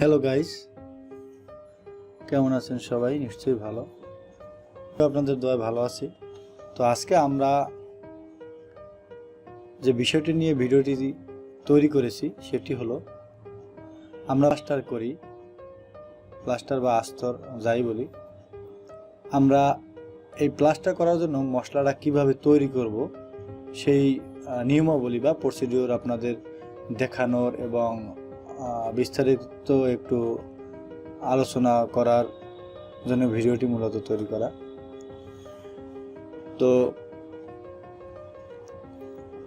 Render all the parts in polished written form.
Hello guys, কেমন আছেন সবাই? নিশ্চয়ই ভালো। আপনাদের দোয়ায় ভালো আছি। তো আজকে আমরা যে বিষয়টি নিয়ে ভিডিওটি তৈরি করেছি সেটি হলো আমরা প্লাস্টার করি, প্লাস্টার বা আস্তর যাই বলি। আমরা এই প্লাস্টার করার জন্য মশলাটা কিভাবে তৈরি করব সেই নিয়মাবলী বা প্রসিডিওর আপনাদের দেখানোর এবং বিস্তারিত একটু আলোচনা করার জন্য ভিডিওটি মূলত তৈরি করা। তো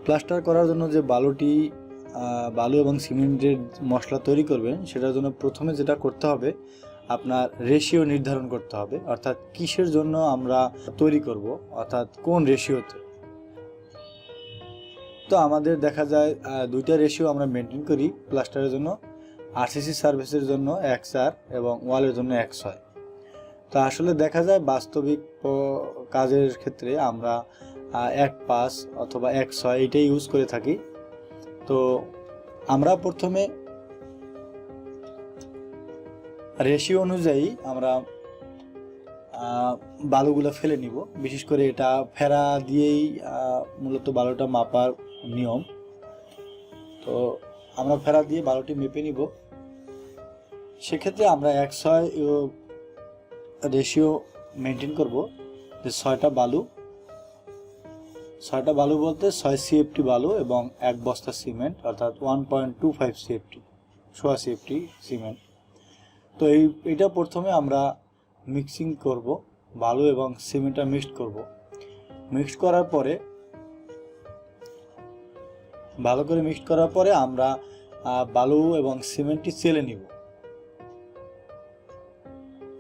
প্লাস্টার করার জন্য যে বালু এবং সিমেন্টের মশলা তৈরি করবেন, সেটার জন্য প্রথমে যেটা করতে হবে, আপনার রেশিও নির্ধারণ করতে হবে, অর্থাৎ কিসের জন্য আমরা তৈরি করব, অর্থাৎ কোন রেশিওতে। তো আমাদের দেখা যায় দুইটা রেশিও আমরা মেনটেন করি প্লাস্টারের জন্য। আরসিসি সার্ভিসের জন্য 1:4 এবং ওয়ালের জন্য 1:6। তো আসলে দেখা যায় বাস্তবিক কাজের ক্ষেত্রে আমরা 1:5 অথবা 1:6 এটাই ইউজ করে থাকি। তো আমরা প্রথমে রেশিও অনুযায়ী আমরা বালুগুলো ফেলে নিব। বিশেষ করে এটা ফেরা দিয়েই মূলত বালুটা মাপার নিয়ম। তো আমরা ফেরা দিয়ে বালুটি মেপে নিব। সেক্ষেত্রে আমরা 1:6 রেশিও মেনটেন করব, যে 6টা বালু বলতে 6 সিএফটি বালু এবং 1 বস্তা সিমেন্ট, অর্থাৎ 1.25 সিএফটি, 6 সিএফটি সিমেন্ট। তো এটা প্রথমে আমরা মিক্সিং করব, বালু এবং সিমেন্টটা মিক্সড করব। মিক্সড করার পরে ভালো করে মিক্সড করার পরে আমরা বালু এবং সিমেন্টটি চেলে নিব।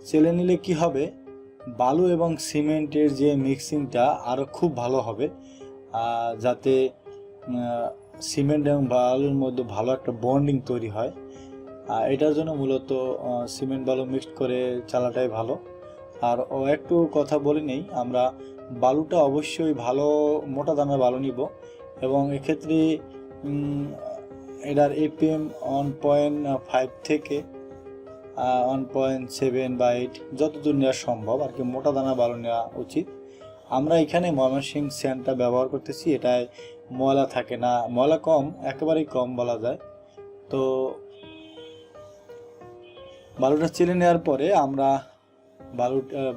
চেলে নিলে কি হবে, বালু এবং সিমেন্টের যে মিক্সিংটা আরও খুব ভালো হবে, যাতে সিমেন্ট এবং বালুর মধ্যে ভালো একটা বন্ডিং তৈরি হয়। এটার জন্য মূলত সিমেন্ট বালু মিক্সড করে চালাটাই ভালো। আর একটু কথা বলে নেই, আমরা বালুটা অবশ্যই ভালো মোটা দানার বালু নিব, এবং এক্ষেত্রে এটার এপিএম 1.5 থেকে 1.7 বা 8 যতদূর নেওয়া সম্ভব আর কি, মোটা দানা বালু নেওয়া উচিত। আমরা এখানে ময়মনসিংহ স্যান্ডটা ব্যবহার করতেছি, এটায় ময়লা থাকে না, ময়লা কম, একেবারেই কম বলা যায়। তো বালুটা চেলে নেওয়ার পরে আমরা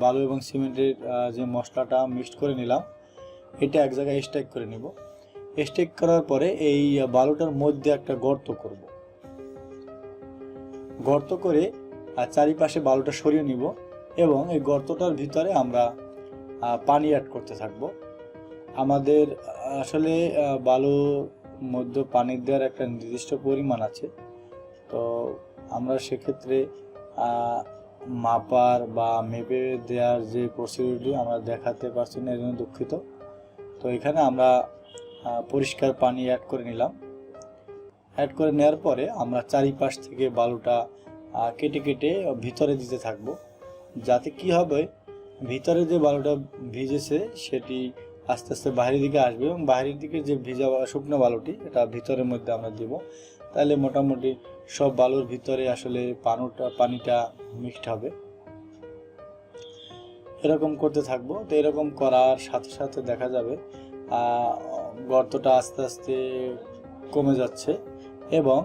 বালু এবং সিমেন্টের যে মশলাটা মিক্সড করে নিলাম, এটা এক জায়গায় স্ট্যাক করে নিব। স্ট্যাক করার পরে এই বালুটার মধ্যে একটা গর্ত করব। গর্ত করে চারিপাশে বালুটা সরিয়ে নিব, এবং এই গর্তটার ভিতরে আমরা পানি অ্যাড করতে থাকব। আমাদের আসলে বালুর মধ্যে পানি দেওয়ার একটা নির্দিষ্ট পরিমাণ আছে। তো আমরা সেক্ষেত্রে মাপার বা মেপে দেওয়ার যে প্রসিডিউরটি আমরা দেখাতে পারছি না, এর জন্য দুঃখিত। তো এখানে আমরা পরিষ্কার পানি অ্যাড করে নিলাম। অ্যাড করে নেওয়ার পরে আমরা চারিপাশ থেকে বালুটা কেটে কেটে ভিতরে দিতে থাকবো, যাতে কি হবে, ভিতরে যে বালুটা ভিজেছে সেটি আস্তে আস্তে বাইরের দিকে আসবে, এবং বাইরের দিকে যে ভিজা শুকনো বালুটি এটা ভিতরের মধ্যে আমরা দিব। তাহলে মোটামুটি সব বালুর ভিতরে আসলে পানিটা মিক্সড হবে। এরকম করতে থাকবো। তো এরকম করার সাথে সাথে দেখা যাবে গর্তটা আস্তে আস্তে কমে যাচ্ছে, এবং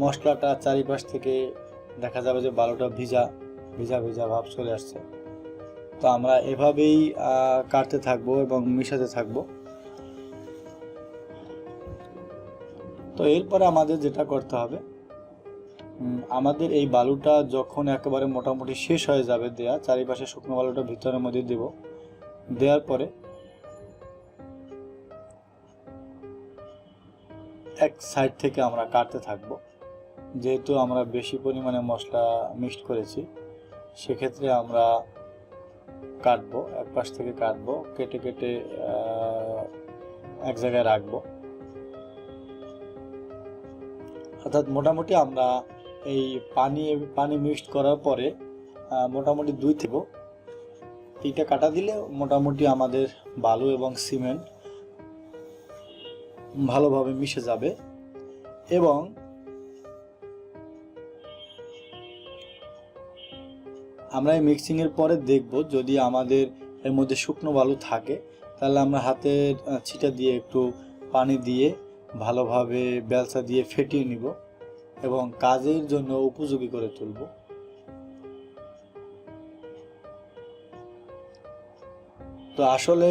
মশলাটা চারিপাশ থেকে দেখা যাবে যে বালুটা ভিজা ভিজা ভিজা ভাব চলে আসছে। তো আমরা এভাবেই কাটতে থাকবো এবং মিশাতে থাকবো। তো এরপরে আমাদের যেটা করতে হবে, আমাদের এই বালুটা যখন একেবারে মোটামুটি শেষ হয়ে যাবে দেয়া, চারিপাশে শুকনো বালুটা ভিতরের মধ্যে দেব। দেওয়ার পরে এক সাইড থেকে আমরা কাটতে থাকবো। যেহেতু আমরা বেশি পরিমাণে মশলা মিক্সড করেছি, সেক্ষেত্রে আমরা কাটবো, এক পাশ থেকে কাটবো, কেটে কেটে এক জায়গায় রাখবো। অর্থাৎ মোটামুটি আমরা এই পানি মিক্সড করার পরে মোটামুটি 2 থেকে 3টা কাটা দিলে মোটামুটি আমাদের বালু এবং সিমেন্ট ভালোভাবে মিশে যাবে। এবং আমরা এই মিক্সিংয়ের পরে দেখব যদি আমাদের এর মধ্যে শুকনো বালু থাকে তাহলে আমরা হাতের ছিটা দিয়ে একটু পানি দিয়ে ভালোভাবে বেলচা দিয়ে ফেটিয়ে নিব এবং কাজের জন্য উপযোগী করে তুলব। তো আসলে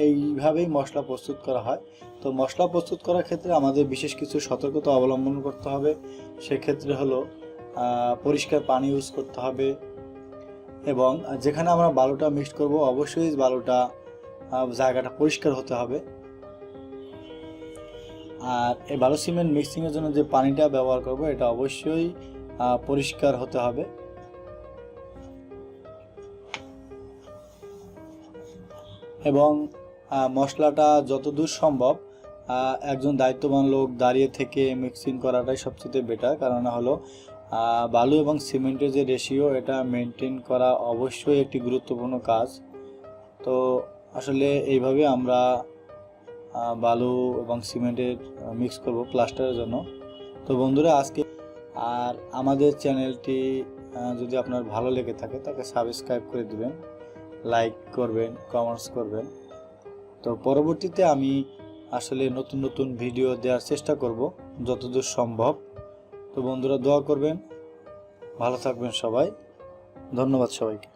এইভাবেই মশলা প্রস্তুত করা হয়। তো মশলা প্রস্তুত করার ক্ষেত্রে আমাদের বিশেষ কিছু সতর্কতা অবলম্বন করতে হবে। সেক্ষেত্রে হলো পরিষ্কার পানি ইউজ করতে হবে এবং যেখানে আমরা বালুটা মিক্স করব অবশ্যই বালুটা জায়গাটা পরিষ্কার হতে হবে। আর এই বালু সিমেন্ট মিক্সিংয়ের জন্য যে পানিটা ব্যবহার করব এটা অবশ্যই পরিষ্কার হতে হবে। এবং মশলাটা যতদূর সম্ভব একজন দায়িত্ববান লোক দাঁড়িয়ে থেকে মিক্সিং করাটাই সবচেয়ে বেটার, কারণ হলো বালু এবং সিমেন্টের যে রেশিও এটা মেনটেন করা অবশ্যই একটি গুরুত্বপূর্ণ কাজ। তো আসলে এইভাবে আমরা বালু এবং সিমেন্টের মিক্স করব প্লাস্টারের জন্য। তো বন্ধুরা আজকে আর আমাদের চ্যানেলটি যদি আপনার ভালো লেগে থাকে তাকে সাবস্ক্রাইব করে দিবেন, লাইক করবেন, কমেন্টস করবেন। তো পরবর্তীতে আমি আসলে নতুন নতুন ভিডিও দেওয়ার চেষ্টা করব যতদূর সম্ভব। তো বন্ধুরা দোয়া করবেন, ভালো থাকবেন সবাই। ধন্যবাদ সবাইকে।